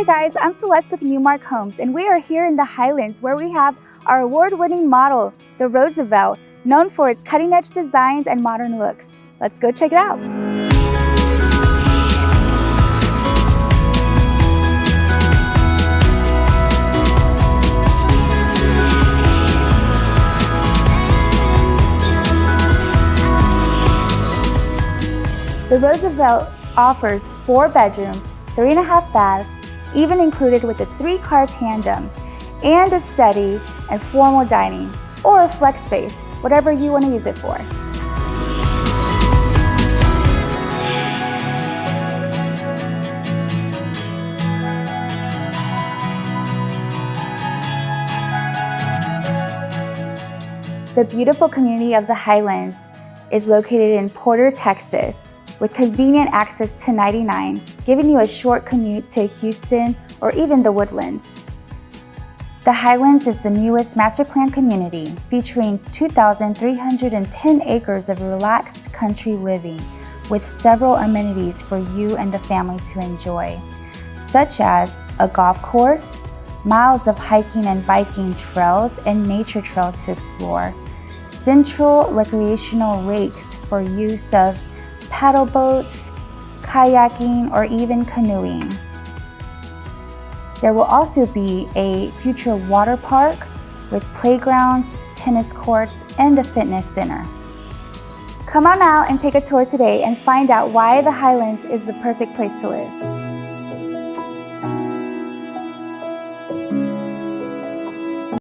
Hi guys, I'm Celeste with Newmark Homes, and we are here in the Highlands where we have our award-winning model, the Roosevelt, known for its cutting-edge designs and modern looks. Let's go check it out. The Roosevelt offers 4 bedrooms, 3.5 baths, even included with a 3-car tandem, and a study and formal dining, or a flex space, whatever you want to use it for. The beautiful community of the Highlands is located in Porter, Texas, with convenient access to 99, giving you a short commute to Houston or even the Woodlands. The Highlands is the newest master plan community, featuring 2,310 acres of relaxed country living, with several amenities for you and the family to enjoy, such as a golf course, miles of hiking and biking trails and nature trails to explore, central recreational lakes for use of paddle boats, kayaking, or even canoeing. There will also be a future water park with playgrounds, tennis courts, and a fitness center. Come on out and take a tour today and find out why the Highlands is the perfect place to live.